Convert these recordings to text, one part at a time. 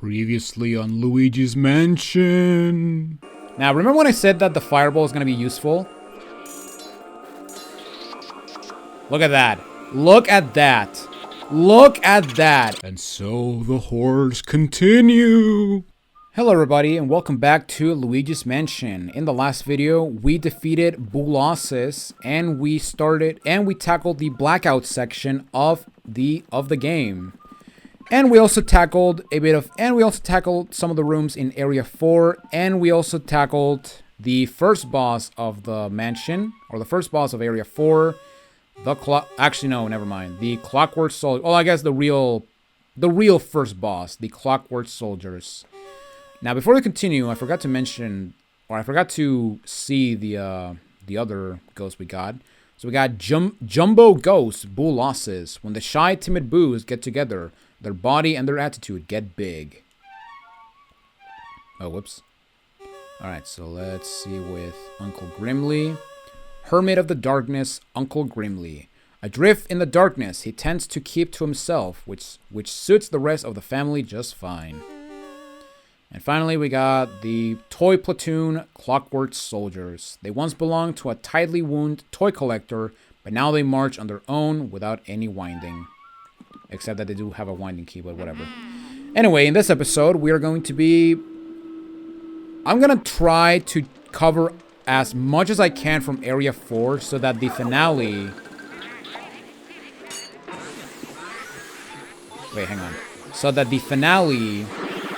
Previously on Luigi's Mansion. Now, remember when I said that the fireball is going to be useful? Look at that. Look at that. Look at that. And so the horrors continue. Hello everybody and welcome back to Luigi's Mansion. In the last video, we defeated bosses and we tackled the Blackout section of the game. And we also tackled some of the rooms in Area 4, and we also tackled the first boss of the mansion, or the first boss of Area 4, the Clockwork Soldier. Oh, I guess the real first boss, the Clockwork Soldiers. Now, before we continue, I forgot to mention, or I forgot to see the other ghosts we got. So we got Jumbo Ghosts, bosses. When the shy, timid boos get together, their body and their attitude get big. Oh, whoops. Alright, so let's see with Uncle Grimly. Hermit of the Darkness, Uncle Grimly. Adrift in the darkness, he tends to keep to himself, which suits the rest of the family just fine. And finally, we got the Toy Platoon, Clockwork Soldiers. They once belonged to a tightly wound toy collector, but now they march on their own without any winding. Except that they do have a winding key, but whatever. Anyway, in this episode, we are going to be... I'm going to try to cover as much as I can from Area 4 so that the finale... Wait, hang on. So that the finale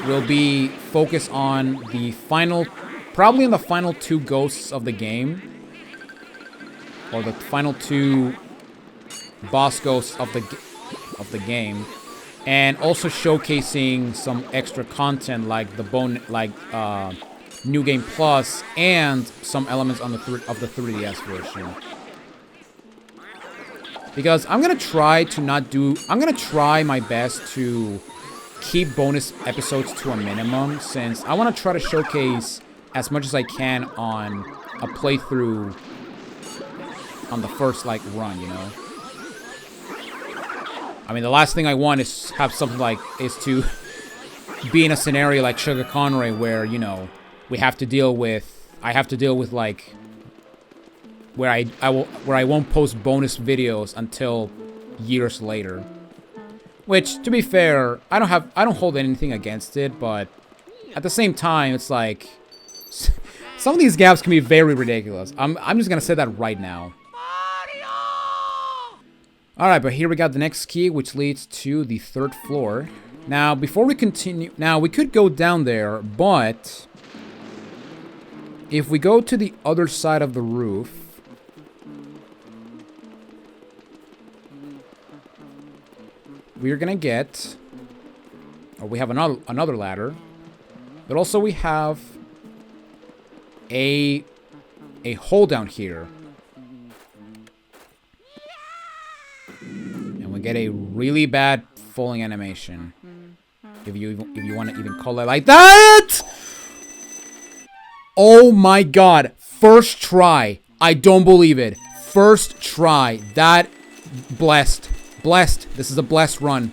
will be focused on the final... Probably on the final two ghosts of the game. Or the final two boss ghosts of the game, and also showcasing some extra content like the New Game Plus and some elements on the 3DS version. Because I'm gonna try my best to keep bonus episodes to a minimum, since I want to try to showcase as much as I can on a playthrough on the first run, you know. I mean, the last thing I want is have something is to be in a scenario like Sugar Conroy where, you know, I have to deal with where I won't post bonus videos until years later. Which, to be fair, I don't hold anything against it, but at the same time, it's like some of these gaps can be very ridiculous. I'm just gonna say that right now. Alright, but here we got the next key, which leads to the 3rd floor. Now, before we continue... Now, we could go down there, but... If we go to the other side of the roof... We're gonna get... Or we have another ladder. But also we have... a hole down here. Get a really bad falling animation, if you want to even call it like that. Oh my god, first try. I don't believe it. First try. That blessed. This is a blessed run.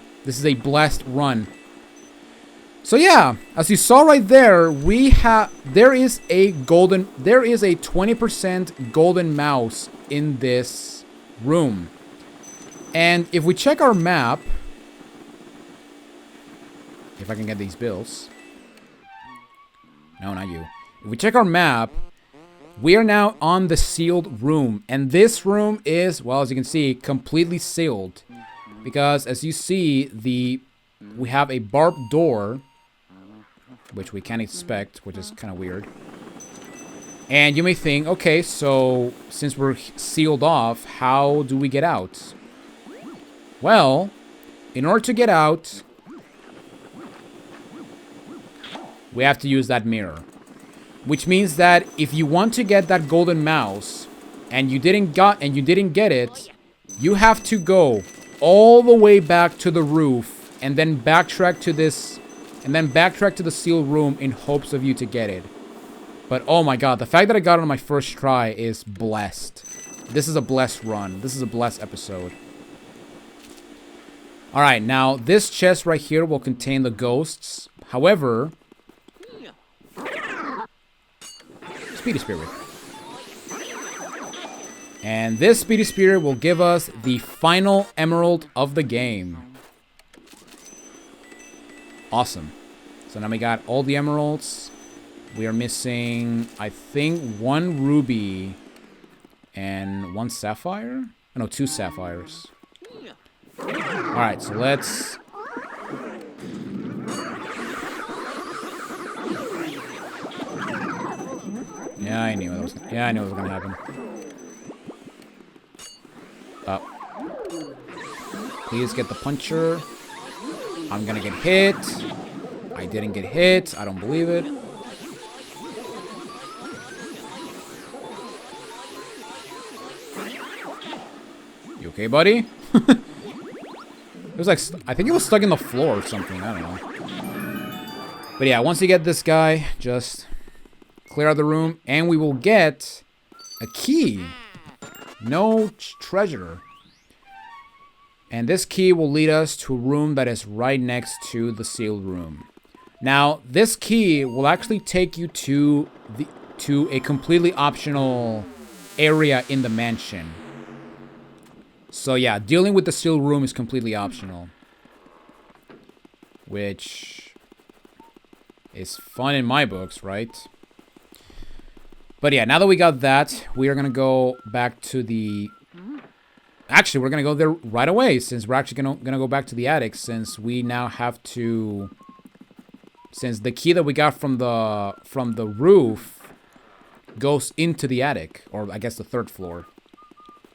So yeah, as you saw right there, there is a 20% golden mouse in this room. And if we check our map, if I can get these bills. No, not you. If we check our map, we are now on the sealed room. And this room is, well, as you can see, completely sealed. Because as you see, we have a barbed door, which we can't inspect, which is kind of weird. And you may think, okay, so since we're sealed off, how do we get out? Well, in order to get out, we have to use that mirror. Which means that if you want to get that golden mouse and you didn't get it, you have to go all the way back to the roof and then backtrack to the sealed room in hopes of you to get it. But oh my god, the fact that I got it on my first try is blessed. This is a blessed run. This is a blessed episode. Alright, now this chest right here will contain the ghosts. However, Speedy Spirit. And this Speedy Spirit will give us the final emerald of the game. Awesome. So now we got all the emeralds. We are missing, I think, 1 ruby and 1 sapphire? Oh, no, 2 sapphires. Alright, so let's... Yeah, I knew it was gonna happen. Please get the puncher. I'm gonna get hit. I didn't get hit. I don't believe it. You okay, buddy? It was like, I think it was stuck in the floor or something. I don't know. But yeah, once you get this guy, just clear out the room, and we will get a key. No treasure. And this key will lead us to a room that is right next to the sealed room. Now, this key will actually take you to a completely optional area in the mansion. So yeah, dealing with the sealed room is completely optional. Which is fun in my books, right? But yeah, now that we got that, we are going to go back to the... Actually, we're going to go there right away, since we're actually going to go back to the attic, since we now have to... Since the key that we got from the roof goes into the attic, or I guess the 3rd floor.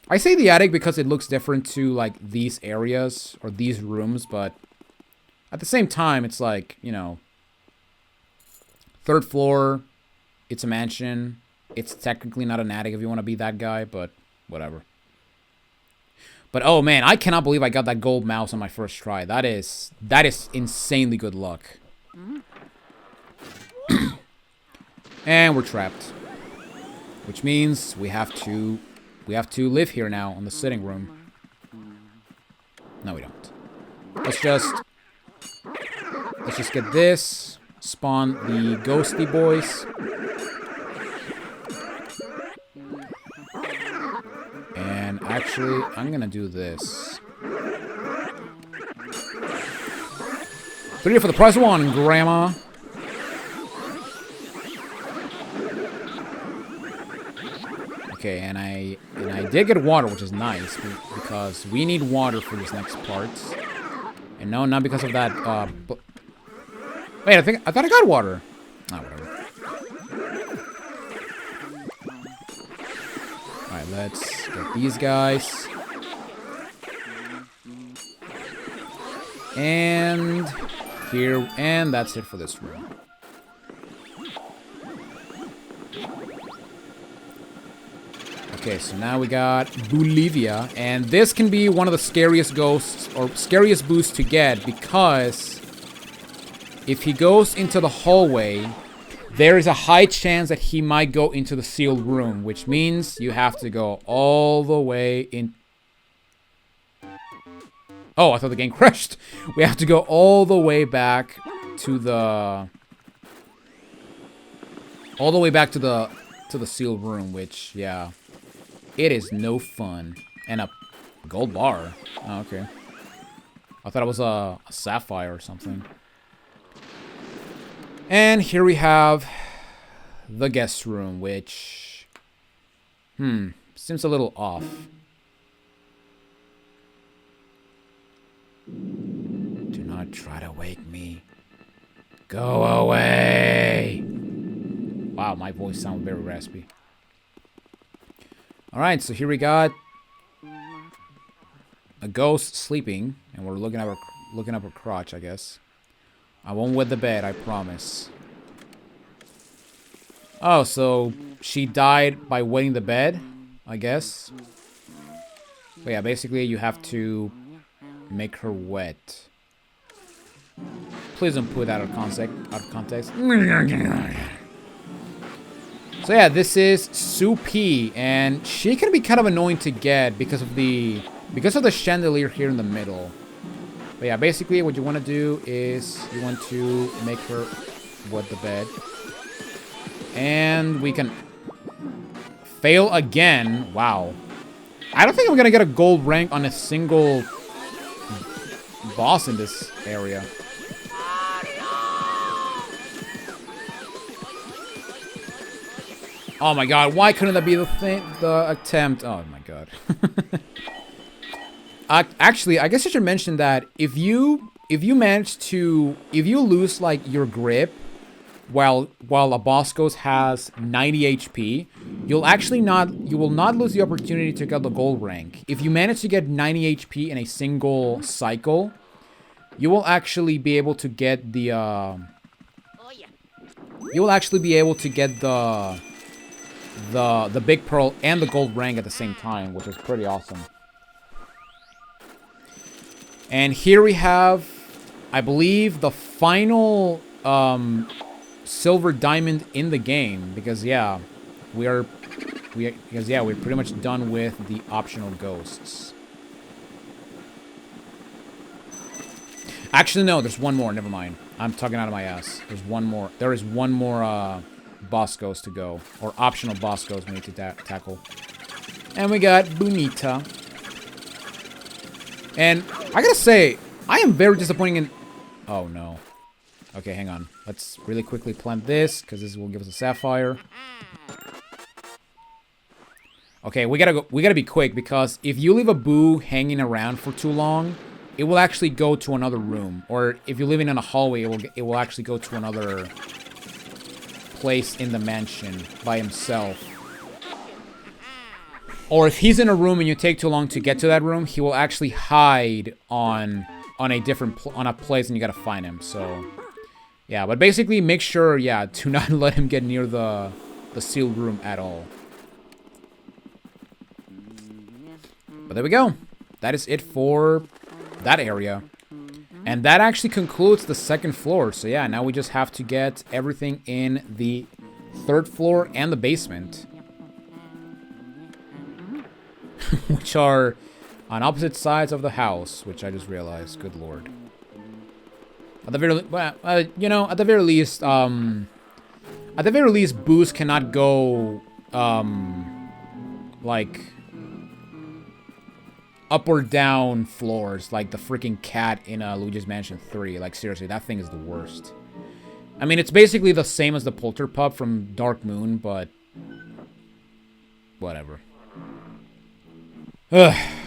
I say the attic because it looks different to, like, these areas, or these rooms, but at the same time, it's like, you know, 3rd floor, it's a mansion. It's technically not an attic if you want to be that guy, but whatever. But oh man, I cannot believe I got that gold mouse on my first try. That is insanely good luck. And we're trapped. Which means we have to live here now on the sitting room. No, we don't. Let's just get this. Spawn the ghosty boys. And actually, I'm gonna do this. 3 for the price of 1, Grandma. Okay, and I did get water, which is nice because we need water for this next part. And no, not because of that. Wait, I thought I got water. Ah, whatever. All right, let's get these guys. And here, and that's it for this room. Okay, so now we got Bolivia, and this can be one of the scariest ghosts, or scariest boosts to get, because if he goes into the hallway, there is a high chance that he might go into the sealed room, which means you have to go all the way in. Oh, I thought the game crashed. We have to go all the way back to the... All the way back to the sealed room, which, yeah... It is no fun. And a gold bar. Oh, okay. I thought it was a sapphire or something. And here we have the guest room, which... seems a little off. Do not try to wake me. Go away! Wow, my voice sounds very raspy. Alright, so here we got a ghost sleeping, and we're looking up her crotch, I guess. I won't wet the bed, I promise. Oh, so she died by wetting the bed, I guess. But yeah, basically you have to make her wet. Please don't put that out of context. So yeah, this is Sue P, and she can be kind of annoying to get because of the chandelier here in the middle. But yeah, basically what you want to do is you want to make her wet the bed. And we can fail again. Wow. I don't think I'm going to get a gold rank on a single boss in this area. Oh my god, why couldn't that be the attempt? Oh my god. Actually, I guess I should mention that if you lose like your grip while a boss ghost has 90 HP, you will not lose the opportunity to get the gold rank. If you manage to get 90 HP in a single cycle, you will actually be able to get the the big pearl and the gold rank at the same time, which is pretty awesome. And here we have, I believe, the final silver diamond in the game, because yeah, we're pretty much done with the optional ghosts. Actually, no, there's one more. Never mind. I'm talking out of my ass. There's one more. There is one more boss ghost to go, or optional boss ghost we need to tackle. And we got Bonita. And I gotta say, I am very disappointed in... Oh, no. Okay, hang on. Let's really quickly plant this, because this will give us a sapphire. Okay, we gotta be quick, because if you leave a boo hanging around for too long, it will actually go to another room. Or if you're living in a hallway, it will actually go to another place in the mansion by himself. Or if he's in a room and you take too long to get to that room, he will actually hide on a place and you gotta find him. So yeah, but basically make sure, yeah, do not let him get near the sealed room at all. But there we go. That is it for that area. And that actually concludes the second floor. So yeah, now we just have to get everything in the third floor and the basement. Which are on opposite sides of the house, which I just realized. Good lord. At the very, you know, at the very least, boos cannot go, like, up or down floors, like the freaking cat in Luigi's Mansion 3. Like, seriously, that thing is the worst. I mean, it's basically the same as the Polterpup from Dark Moon, but whatever.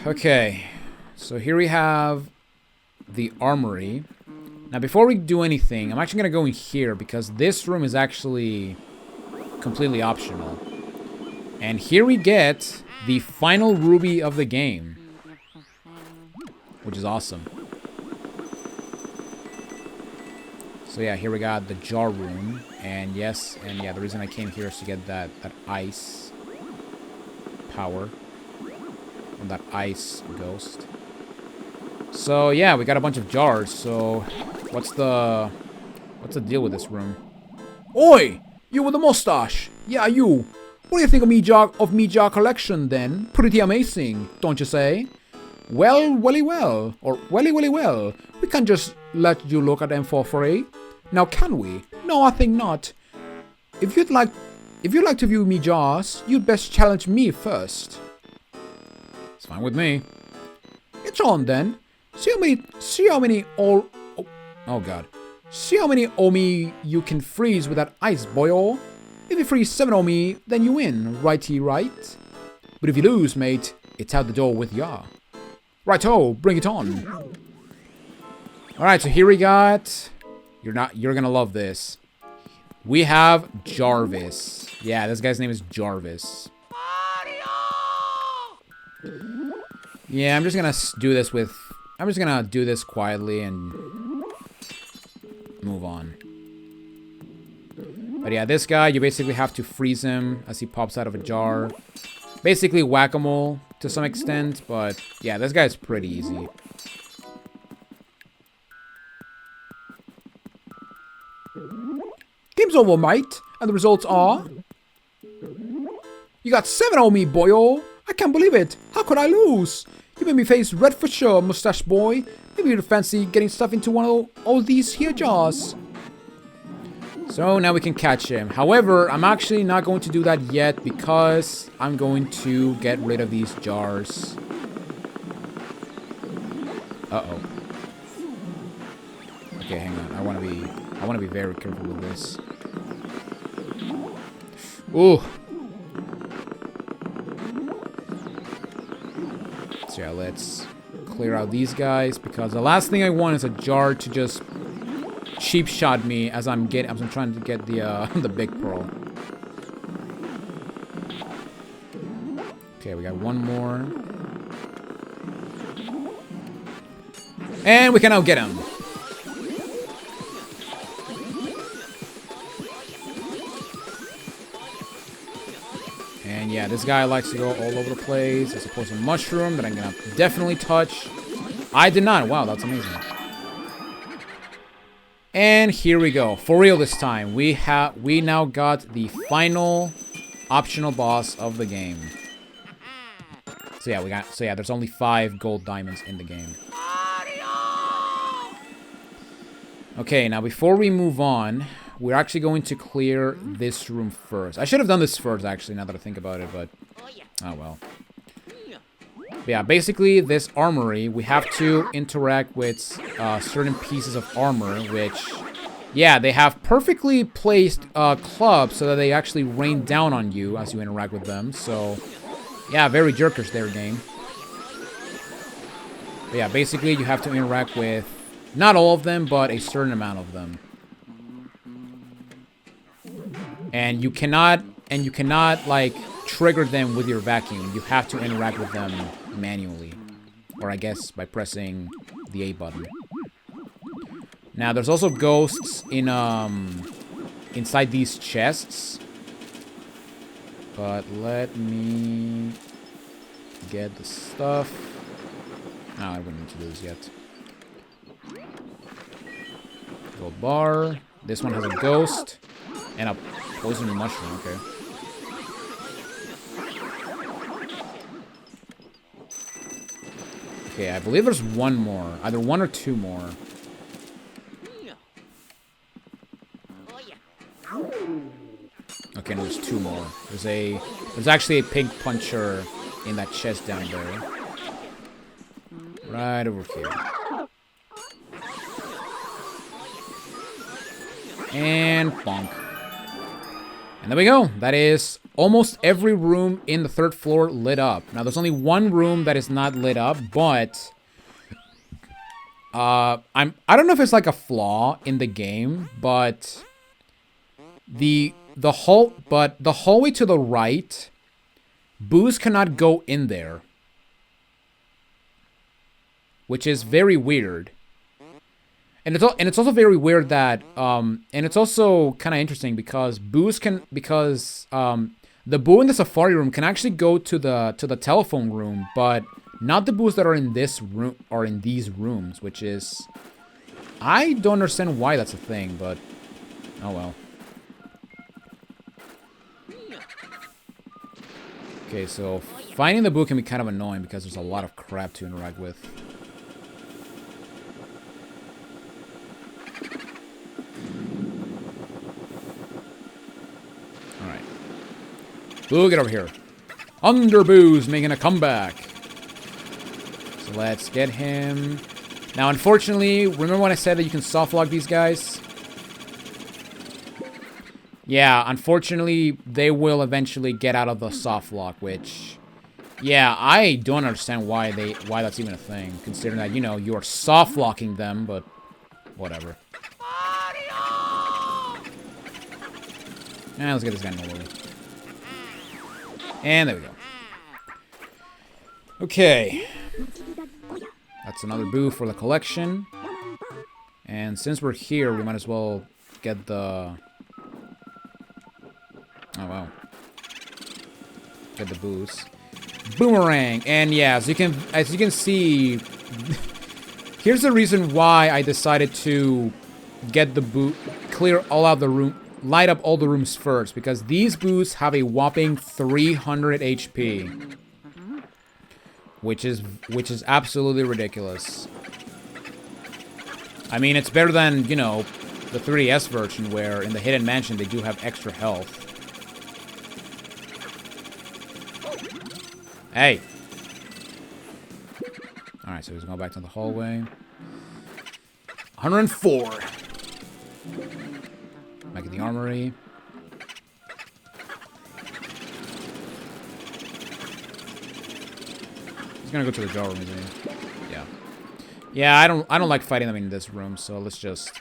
Okay, so here we have the armory. Now, before we do anything, I'm actually going to go in here because this room is actually completely optional. And here we get the final ruby of the game, which is awesome. So yeah, here we got the jar room. And yes, and yeah, the reason I came here is to get that ice power. On that ice ghost. So yeah, we got a bunch of jars. So what's the deal with this room? Oi! You with the mustache! Yeah, you! What do you think of me jar collection then? Pretty amazing, don't you say? Well, welly well. Or welly well. We can't just let you look at them for free. Now can we? No, I think not. If you'd like to view me jars, you'd best challenge me first. It's fine with me. It's on then. See how many Omi you can freeze with that ice, boyo. If you freeze 7 Omi, then you win, righty right? But if you lose, mate, it's out the door with ya. Righto, bring it on. Alright, so here we got... You're gonna love this. We have Jarvis. Yeah, this guy's name is Jarvis. Yeah, I'm just gonna do this quietly and move on. But yeah, this guy, you basically have to freeze him as he pops out of a jar. Basically whack-a-mole to some extent, but yeah, this guy's pretty easy. Game's over, mate, and the results are... You got 7 on me, boyo. I can't believe it. How could I lose? You made me face red for sure, mustache boy. Maybe you'd fancy getting stuff into one of all these here jars. So now we can catch him. However, I'm actually not going to do that yet because I'm going to get rid of these jars. Uh-oh. Okay, hang on. I want to be very careful with this. Ooh. So yeah, let's clear out these guys because the last thing I want is a jar to just cheap shot me as I'm trying to get the the big pearl. Okay, we got one more. And we can now get him. And yeah, this guy likes to go all over the place. As opposed to mushroom that I'm gonna definitely touch. I did not. Wow, that's amazing. And here we go. For real this time. We now got the final optional boss of the game. So yeah, there's only 5 gold diamonds in the game. Okay, now before we move on, we're actually going to clear this room first. I should have done this first, actually, now that I think about it, but... oh, well. But yeah, basically, this armory, we have to interact with certain pieces of armor, which... yeah, they have perfectly placed clubs so that they actually rain down on you as you interact with them, so... yeah, very jerkish there, game. But yeah, basically, you have to interact with... not all of them, but a certain amount of them. And you cannot, like, trigger them with your vacuum. You have to interact with them manually. Or I guess by pressing the A button. Now, there's also ghosts in, inside these chests. But let me get the stuff. No, I wouldn't need to do this yet. Gold bar. This one has a ghost. And a poison mushroom, okay. Okay, I believe there's one more. Either one or two more. Okay, no, there's two more. There's actually a pig puncher in that chest down there. Right over here. And bonk. And there we go. That is almost every room in the 3rd floor lit up. Now, there's only one room that is not lit up, but... I don't know if it's like a flaw in the game, but... The hallway to the right, boos cannot go in there. Which is very weird. And it's also very weird that and it's also kind of interesting because the boo in the safari room can actually go to the telephone room, but not the boos that are in this room or in these rooms, which is I don't understand why that's a thing, but oh well. Okay, so finding the boo can be kind of annoying because there's a lot of crap to interact with. Boo, get over here. Underboo's making a comeback. So let's get him. Now, unfortunately, remember when I said that you can softlock these guys? Yeah, unfortunately, they will eventually get out of the softlock, which... yeah, I don't understand why that's even a thing, considering that, you know, you are softlocking them, but whatever. Let's get this guy in the way. And there we go. Okay. That's another boo for the collection. And since we're here, we might as well get the... oh, wow. Get the boos. Boomerang! And yeah, as you can see... here's the reason why I decided to get the boo... clear all out the room... light up all the rooms first, because these boos have a whopping 300 HP, which is absolutely ridiculous. I mean, it's better than, you know, the 3DS version where in the Hidden Mansion they do have extra health. Hey! Alright, so he's going back to the hallway. 104. Back in the armory. He's gonna go to the jar room, isn't he? Yeah. Yeah, I don't like fighting them in this room, so let's just...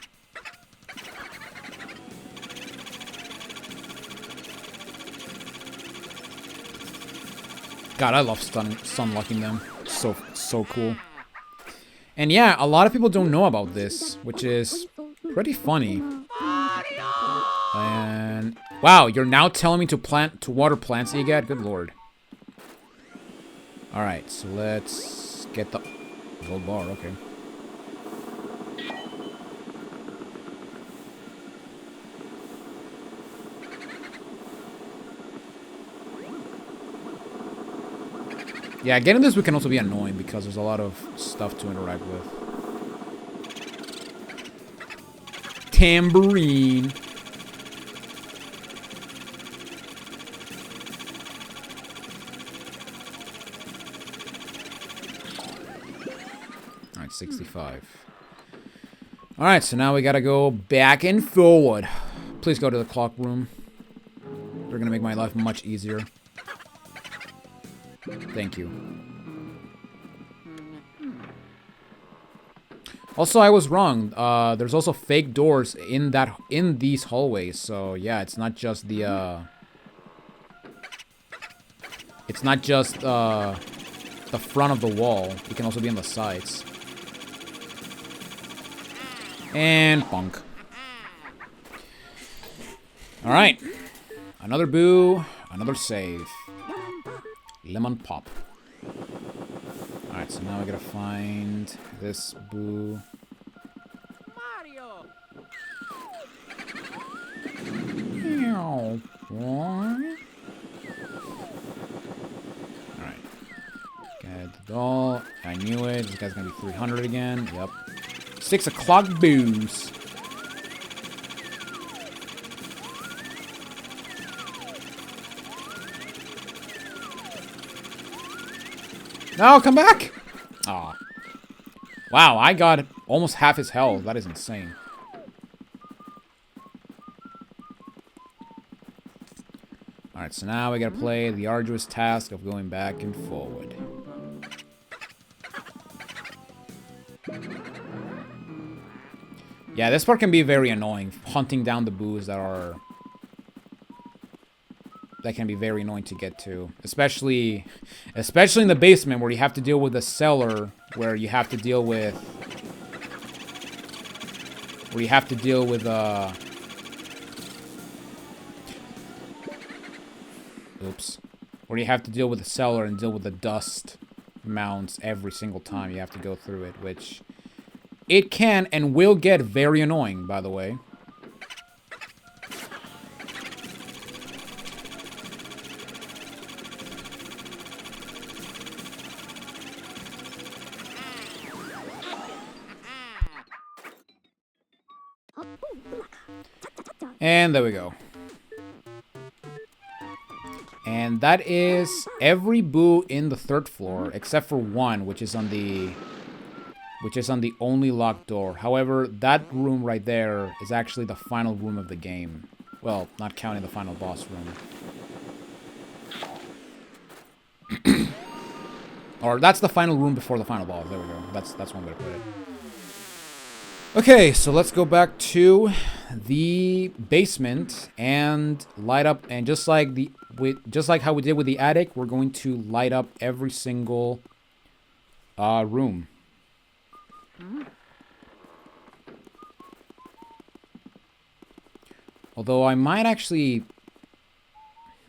God, I love stun-locking them. So cool. And yeah, a lot of people don't know about this, which is pretty funny. And wow, you're now telling me to water plants, Egad? Good lord. All right, so let's get the gold bar. Okay. Yeah, getting this can also be annoying because there's a lot of stuff to interact with. Tambourine. Alright, 65. Alright, so now we gotta go back and forward. Please go to the clock room. They're gonna make my life much easier. Thank you. Also, I was wrong. There's also fake doors in these hallways. So yeah, it's not just the the front of the wall. It can also be on the sides. And bunk. All right, another boo, another save. Lemon pop. Alright, so now we gotta find this boo. Mario. Alright. Get the doll. I knew it. This guy's gonna be 300 again. Yep. 6 o'clock boos. No, come back! Aw. Wow, I got almost half his health. That is insane. Alright, so now we gotta play the arduous task of going back and forward. Yeah, this part can be very annoying. Hunting down the boos that can be very annoying to get to, especially in the basement where you have to deal with the cellar, where you have to deal with the cellar and deal with the dust mounts every single time you have to go through it, which it can and will get very annoying, by the way. And there we go. And that is every boo in the 3rd floor, except for one, which is on the only locked door. However, that room right there is actually the final room of the game. Well, not counting the final boss room. Or that's the final room before the final boss. There we go. That's one way to put it. Okay, so let's go back to the basement and light up, and just like how we did with the attic, we're going to light up every single room. Although I might actually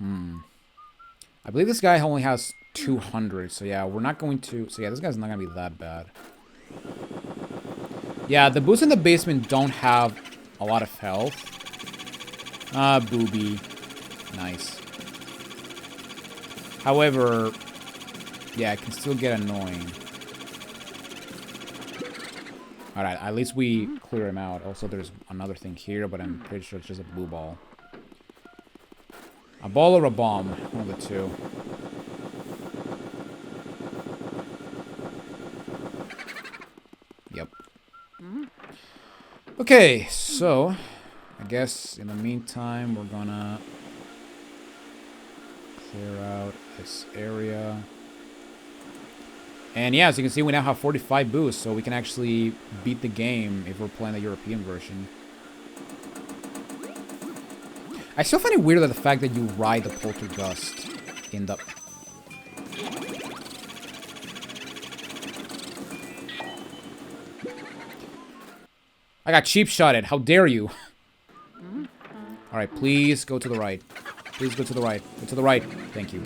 I believe this guy only has 200, so yeah, we're not going to... So yeah, this guy's not gonna be that bad. Yeah, the boos in the basement don't have a lot of health. Booby. Nice. However, yeah, it can still get annoying. Alright, at least we clear him out. Also, there's another thing here, but I'm pretty sure it's just a blue ball. A ball or a bomb? One of the two. Yep. Okay, so I guess in the meantime we're gonna clear out this area. And yeah, as you can see, we now have 45 boosts, so we can actually beat the game if we're playing the European version. I still find it weird that the fact that you ride the Poltergust in the... I got cheap-shotted. How dare you? Alright, please go to the right. Please go to the right. Go to the right. Thank you.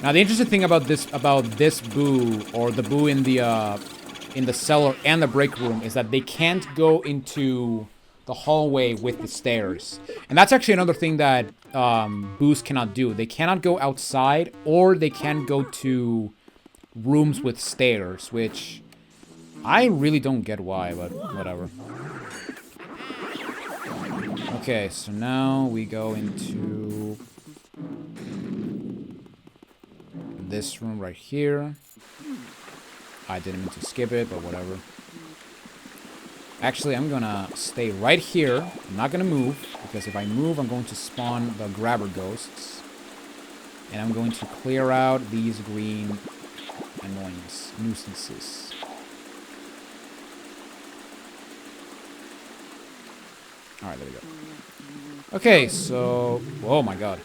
Now, the interesting thing about this boo, or the boo in the cellar and the break room, is that they can't go into the hallway with the stairs. And that's actually another thing that boos cannot do. They cannot go outside, or they can't go to rooms with stairs, which I really don't get why, but whatever. Okay, so now we go into this room right here. I didn't mean to skip it, but whatever. Actually, I'm gonna stay right here. I'm not gonna move, because if I move, I'm going to spawn the grabber ghosts. And I'm going to clear out these green nuisances. Alright, there we go. Okay, so... Oh my god.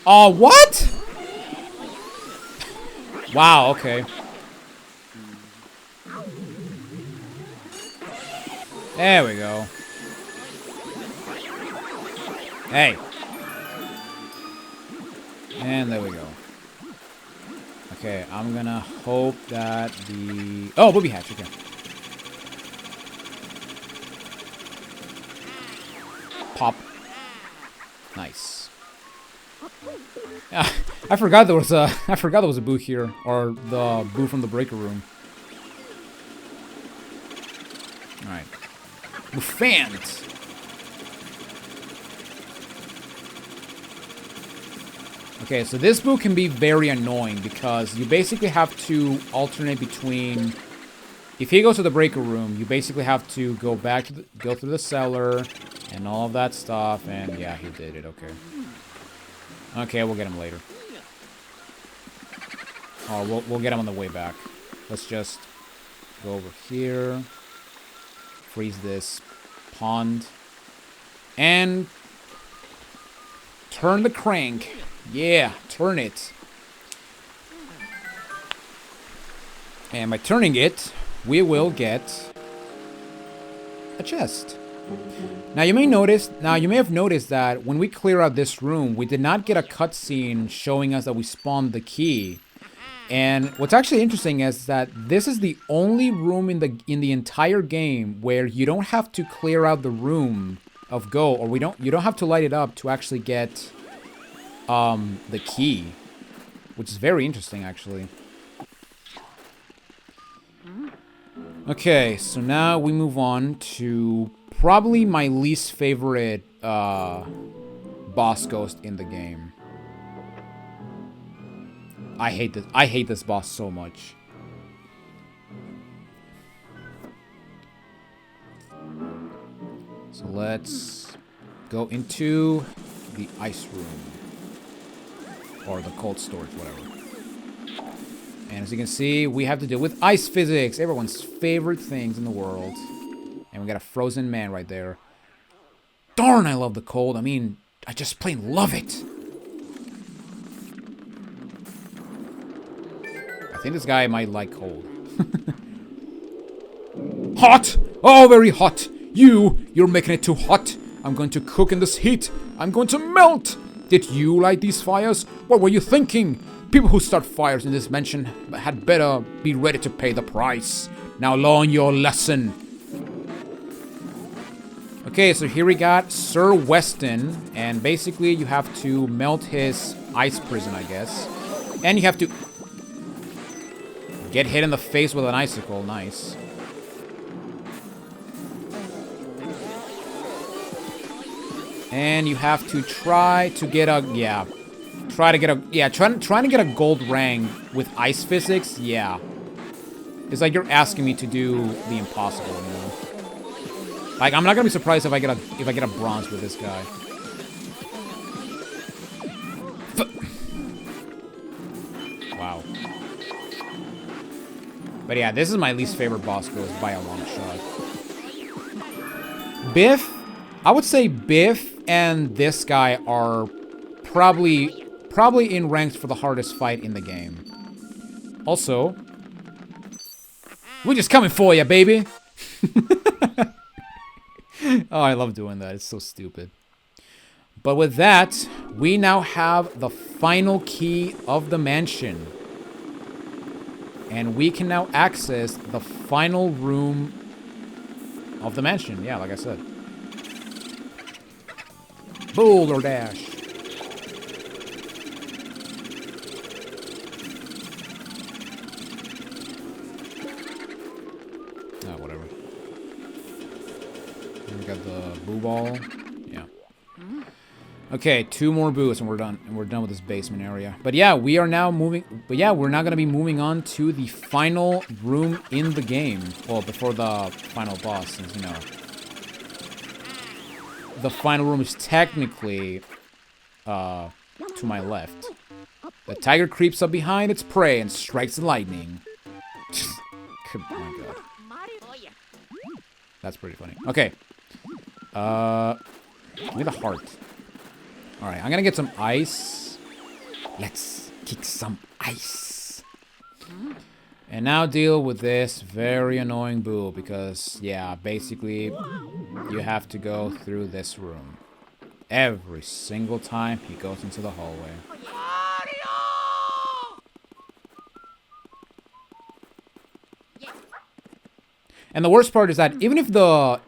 Oh, what? Wow, okay. There we go. Hey. And there we go. Okay, I'm gonna hope that the... Oh, booby hatch, okay. Pop. Nice. I forgot there was a boo here, or the boo from the breaker room. All right, Buffant. Okay, so this boo can be very annoying because you basically have to alternate between. If he goes to the breaker room, you basically have to go back to go through the cellar and all of that stuff. And yeah, he did it. Okay. Okay, we'll get him later. Oh, we'll get him on the way back. Let's just go over here. Freeze this pond. And turn the crank. Yeah, turn it. And by turning it, we will get a chest. Now you may have noticed that when we clear out this room, we did not get a cutscene showing us that we spawned the key. And what's actually interesting is that this is the only room in the entire game where you don't have to clear out the room of go, or you don't have to light it up to actually get the key, which is very interesting actually. Okay, so now we move on to probably my least favorite boss ghost in the game. I hate this boss so much. So let's go into the ice room. Or the cold storage, whatever. And as you can see, we have to deal with ice physics. Everyone's favorite things in the world. And we got a frozen man right there. Darn, I love the cold. I mean, I just plain love it. I think this guy might like cold. Hot! Oh, very hot! You're making it too hot. I'm going to cook in this heat. I'm going to melt. Did you light these fires? What were you thinking? People who start fires in this mansion had better be ready to pay the price. Now learn your lesson. Okay, so here we got Sir Weston, and basically you have to melt his ice prison, I guess. And you have to get hit in the face with an icicle. Nice. And you have to try to get a, trying to get a gold rank with ice physics, yeah. It's like you're asking me to do the impossible, you know? Like, I'm not gonna be surprised if I get a bronze with this guy. Wow. But yeah, this is my least favorite boss goes by a long shot. Biff, I would say Biff and this guy are probably in ranks for the hardest fight in the game. Also, we're just coming for you, baby. Oh, I love doing that. It's so stupid. But with that, we now have the final key of the mansion. And we can now access the final room of the mansion. Yeah, like I said. Boulder Dash. Oh, whatever. We got the boo ball. Yeah. Okay, 2 more boos and we're done. And we're done with this basement area. But yeah, we are now moving. But yeah, we're now going to be moving on to the final room in the game. Well, before the final boss, since, you know, the final room is technically to my left. The tiger creeps up behind its prey and strikes the lightning. Oh my god. That's pretty funny. Okay. Give me the heart. Alright, I'm gonna get some ice. Let's kick some ice. And now deal with this very annoying boo because, yeah, basically you have to go through this room every single time he goes into the hallway. And the worst part is that even if the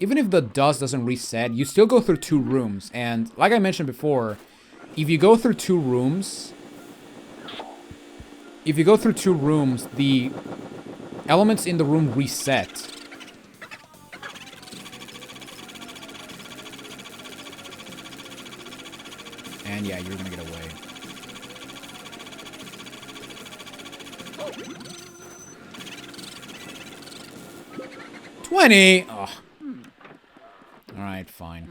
dust doesn't reset, you still go through 2 rooms. And like I mentioned before, if you go through 2 rooms, the elements in the room reset. And yeah, you're gonna get away. $20! Oh. Alright, fine.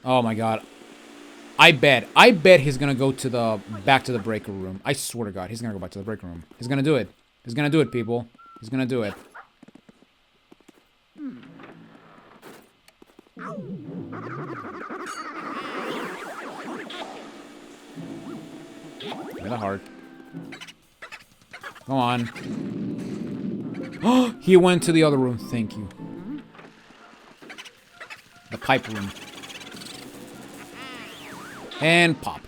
Oh my god. I bet he's gonna go to the back to the breaker room. I swear to god, he's gonna go back to the breaker room. He's gonna do it. He's gonna do it, people. He's gonna do it. Give me the heart. Go on. Oh, he went to the other room. Thank you. The pipe room. And pop.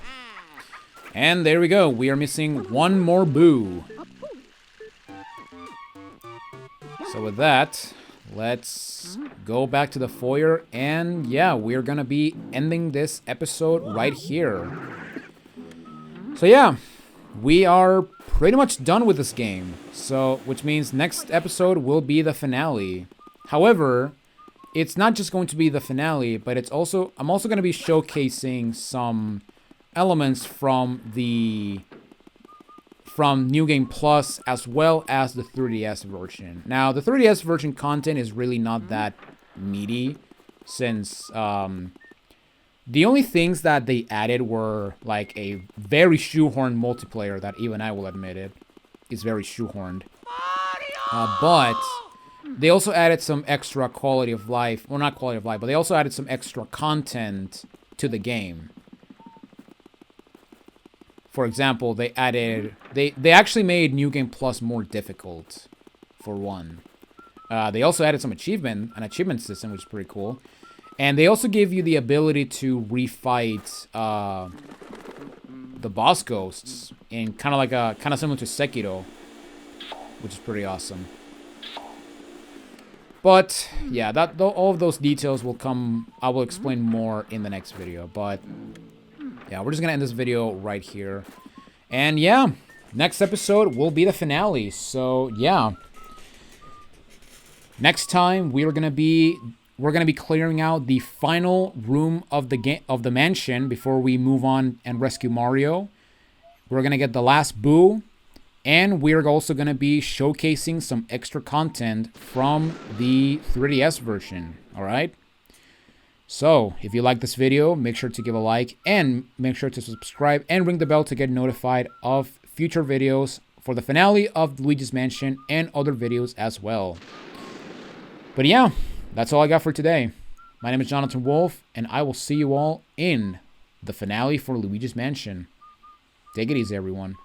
And there we go. We are missing 1 more boo. So with that, let's go back to the foyer. And yeah, we're gonna be ending this episode right here. So yeah, we are pretty much done with this game. So, which means next episode will be the finale. However, it's not just going to be the finale, but it's also, I'm also going to be showcasing some elements from New Game Plus as well as the 3DS version. Now, the 3DS version content is really not that meaty since the only things that they added were like a very shoehorned multiplayer that even I will admit it is very shoehorned. But they also added some extra quality of life. Well, not quality of life, but they also added some extra content to the game. For example, they actually made New Game Plus more difficult, for one. They also added some an achievement system, which is pretty cool. And they also give you the ability to refight the boss ghosts in kind of similar to Sekiro, which is pretty awesome. But yeah, all of those details will come. I will explain more in the next video. But yeah, we're just gonna end this video right here. And yeah, next episode will be the finale. So yeah, next time we're gonna be clearing out the final room of the mansion before we move on and rescue Mario. We're gonna get the last Boo. And we're also going to be showcasing some extra content from the 3DS version, alright? So, if you like this video, make sure to give a like and make sure to subscribe and ring the bell to get notified of future videos for the finale of Luigi's Mansion and other videos as well. But yeah, that's all I got for today. My name is Jonathan Wolf, and I will see you all in the finale for Luigi's Mansion. Take it easy, everyone.